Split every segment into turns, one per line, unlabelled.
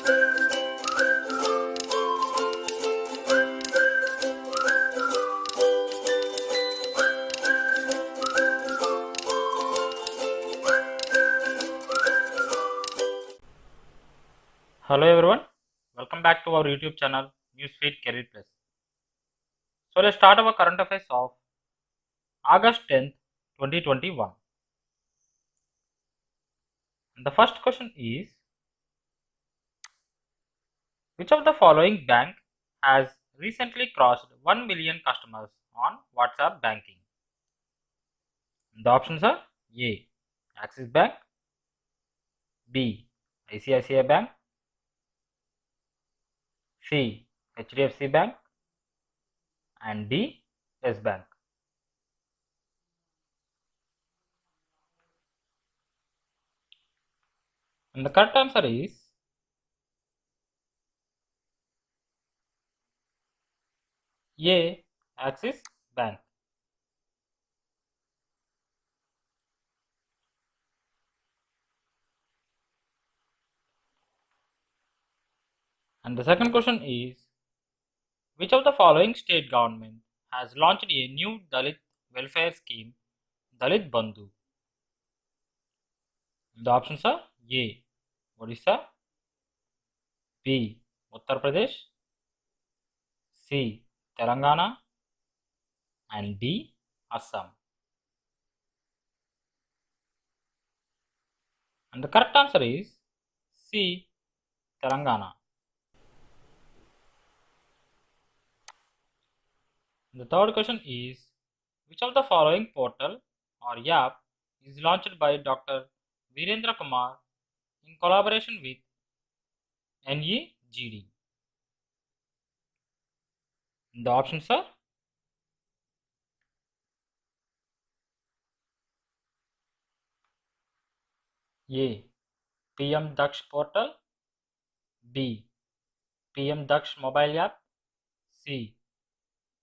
Hello everyone, welcome back to our YouTube channel Newsfeed Career Plus. So let's start our current affairs of August 10th, 2021. And the first question is, which of the following bank has recently crossed 1 million customers on WhatsApp banking? And the options are A. Axis Bank, B. ICICI Bank, C. HDFC Bank, and D. Yes Bank. And the correct answer is A. Axis Bank. And the second question is, which of the following state government has launched a new Dalit welfare scheme, Dalit Bandhu? The options are A. Odisha, B. Uttar Pradesh, C. Telangana, and D. Assam. And the correct answer is C. Telangana. The third question is, which of the following portal or app is launched by Dr. Virendra Kumar in collaboration with NEGD? The options are A. PM Daksh portal, B. PM Daksh mobile app, C.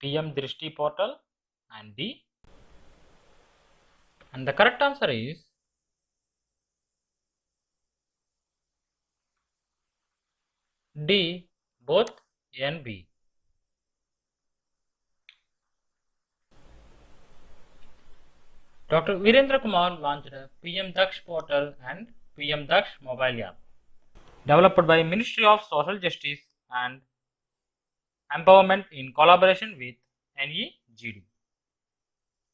PM Drishti portal, and D. And the correct answer is D. Both A and B. Dr. Virendra Kumar launched a PM Daksh portal and PM Daksh mobile app, developed by Ministry of Social Justice and Empowerment in collaboration with NEGD.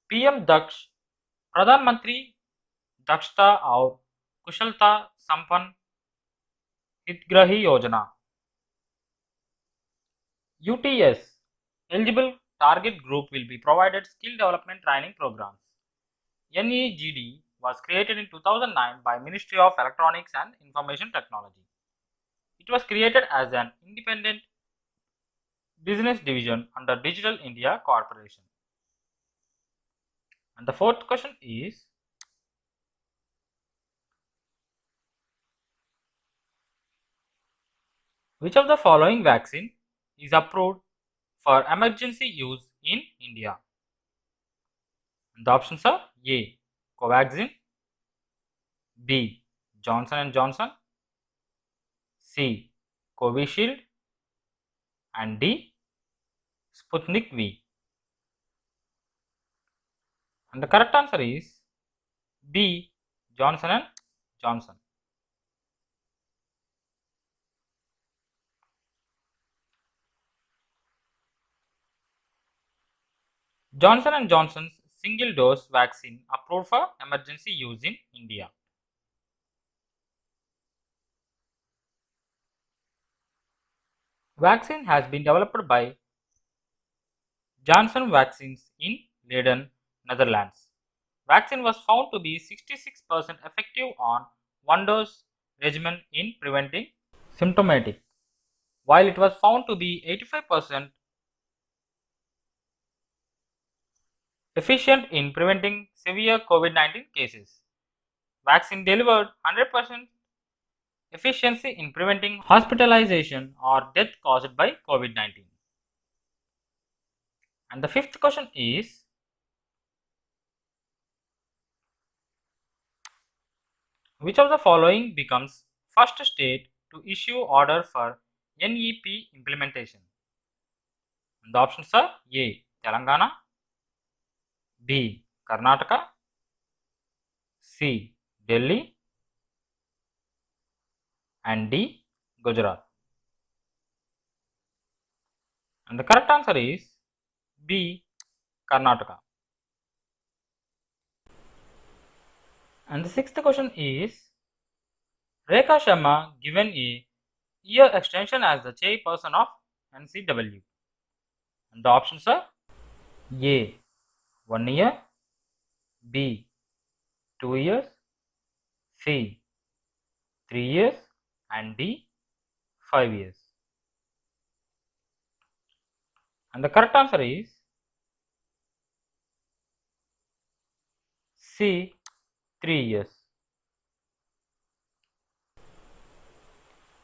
PM Daksh प्रधानमंत्री दक्षता और कुशलता संपन्न हितग्राही योजना UTS eligible target group will be provided skill development training programs. NEGD was created in 2009 by Ministry of Electronics and Information Technology. It was created as an independent business division under Digital India Corporation. And the fourth question is, which of the following vaccine is approved for emergency use in India? And the options are A. Covaxin, B. Johnson & Johnson, C. Covishield, and D. Sputnik V. And the correct answer is B. Johnson & Johnson. Johnson & Johnson's single-dose vaccine approved for emergency use in India. Vaccine has been developed by Janssen Vaccines in Leiden, Netherlands. Vaccine was found to be 66% effective on one-dose regimen in preventing symptomatic, while it was found to be 85% efficient in preventing severe COVID-19 cases. Vaccine delivered 100% efficiency in preventing hospitalization or death caused by COVID-19. And the fifth question is, which of the following becomes first state to issue order for NEP implementation? And the options are A. Telangana, B. Karnataka, C. Delhi, and D. Gujarat. And the correct answer is B. Karnataka. And the sixth question is, Rekha Sharma given a year extension as the chairperson of NCW. And the options are A. 1 year, B. 2 years, C. 3 years, and D. 5 years. And the correct answer is C. 3 years.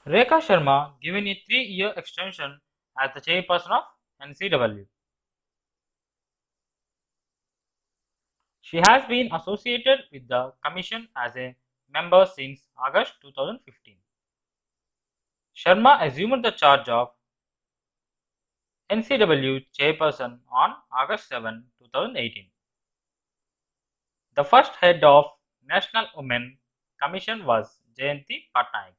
Rekha Sharma given a 3-year extension as the chairperson of NCW. She has been associated with the commission as a member since August 2015. Sharma assumed the charge of NCW chairperson on August 7, 2018. The first head of National Women Commission was Jayanti Patnaik.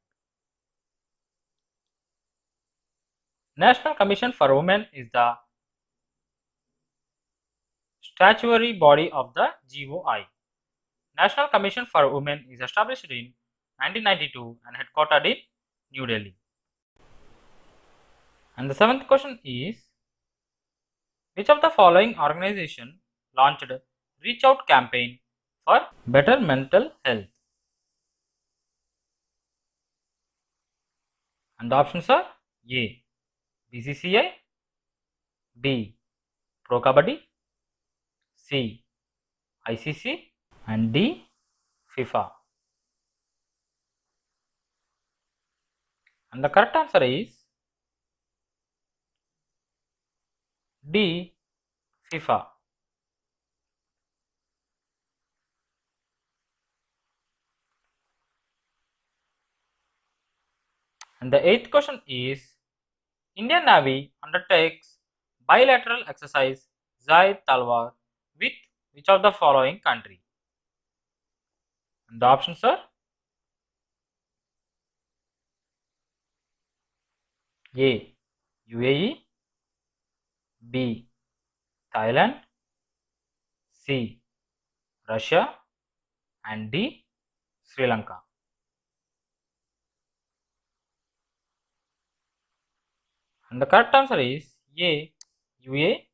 National Commission for Women is the statutory body of the GOI. National Commission for Women is established in 1992 and headquartered in New Delhi. And the seventh question is, which of the following organization launched Reach Out campaign for better mental health? And the options are A. BCCI, B. Pro Kabaddi, C. ICC, and D. FIFA. And the correct answer is D. FIFA. And the eighth question is, Indian Navy undertakes bilateral exercise Zaid Talwar with which of the following country? And the options are A. UAE, B. Thailand, C. Russia, and D. Sri Lanka. And the correct answer is A. UAE.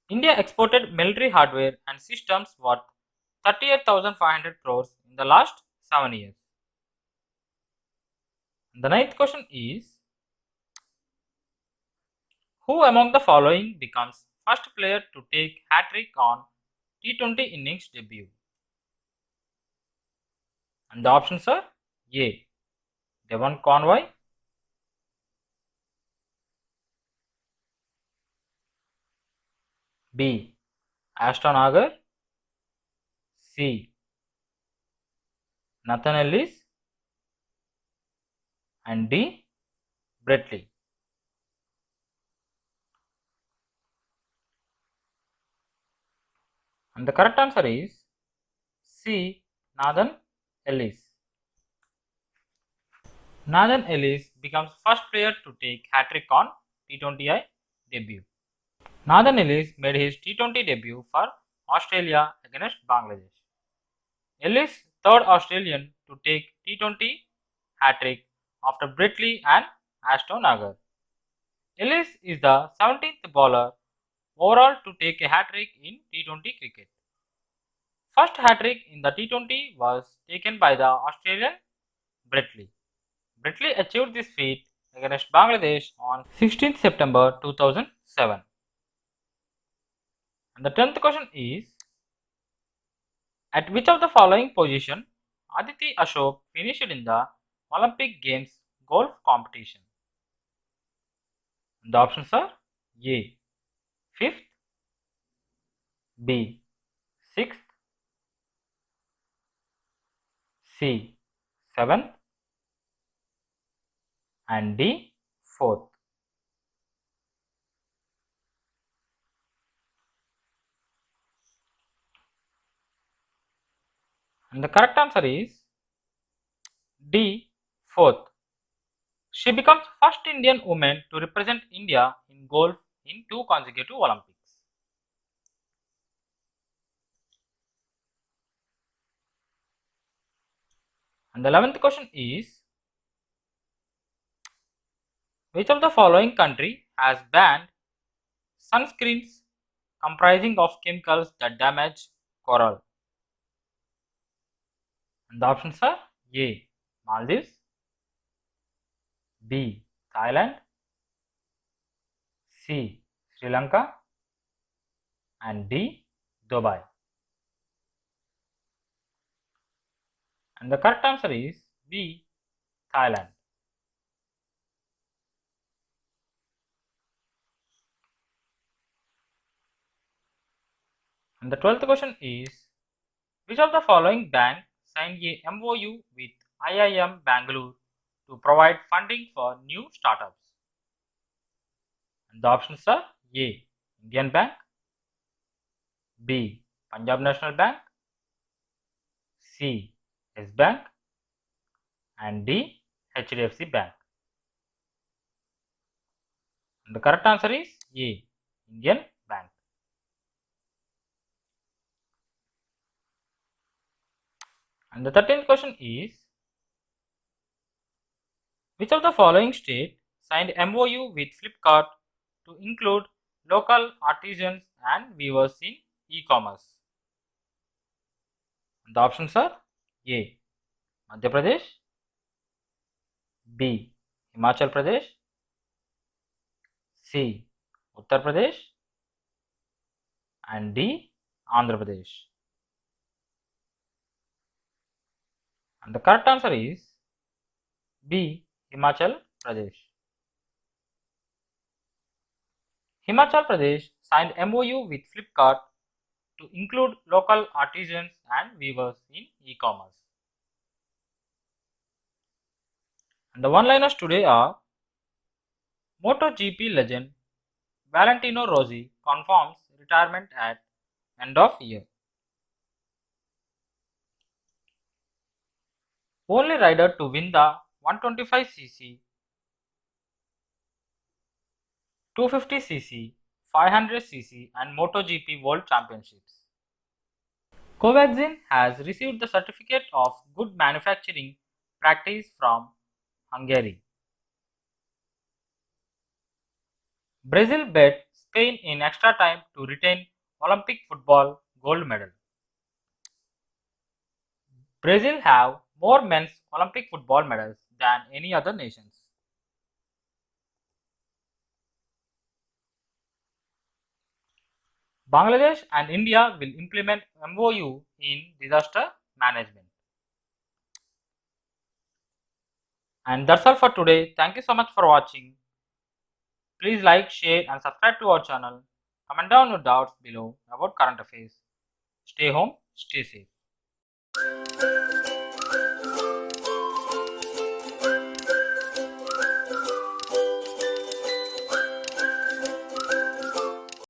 India exported military hardware and systems worth 38,500 crores in the last 7 years. And the ninth question is, who among the following becomes first player to take hat-trick on T20 innings debut? And the options are A. Devon Conway, B. Ashton Agar, C. Nathan Ellis, and D. Brett Lee. And the correct answer is C. Nathan Ellis. Nathan Ellis becomes first player to take hat-trick on T20I debut. Nathan Ellis made his T20 debut for Australia against Bangladesh. Ellis, third Australian to take T20 hat-trick after Brett Lee and Ashton Agar. Ellis is the 17th bowler overall to take a hat-trick in T20 cricket. First hat-trick in the T20 was taken by the Australian Brett Lee. Brett Lee achieved this feat against Bangladesh on 16th September 2007. And the 10th question is, at which of the following position Aditi Ashok finished in the Olympic Games golf competition? The options are A. 5th, B. 6th, C. 7th, and D 4th. And the correct answer is D 4th. She becomes first Indian woman to represent India in golf in 2 consecutive Olympics. And the 11th question is, which of the following country has banned sunscreens comprising of chemicals that damage coral? And the options are A. Maldives, B. Thailand, C. Sri Lanka, and D. Dubai. And the correct answer is B. Thailand. And the 12th question is, which of the following bank signed a MOU with IIM Bangalore to provide funding for new startups? And the options are A. Indian Bank, B. Punjab National Bank, C. S Bank, and D. HDFC Bank. And the correct answer is A. Indian Bank. And the 13th question is, which of the following state signed MOU with Flipkart to include local artisans and weavers in e-commerce? The options are A. Madhya Pradesh, B. Himachal Pradesh, C. Uttar Pradesh, and D. Andhra Pradesh. And the correct answer is B. Himachal Pradesh. Himachal Pradesh signed MOU with Flipkart to include local artisans and weavers in e-commerce. And the one-liners today are, MotoGP legend Valentino Rossi confirms retirement at end of year. Only rider to win the 125cc, 250cc, 500cc and MotoGP World Championships. Covaxin has received the certificate of good manufacturing practice from Hungary. Brazil beat Spain in extra time to retain Olympic football gold medal. Brazil have more men's Olympic football medals than any other nations. Bangladesh and India will implement MOU in disaster management. And that's all for today. Thank you so much for watching. Please like, share and subscribe to our channel. Comment down your doubts below about current affairs. Stay home, stay safe.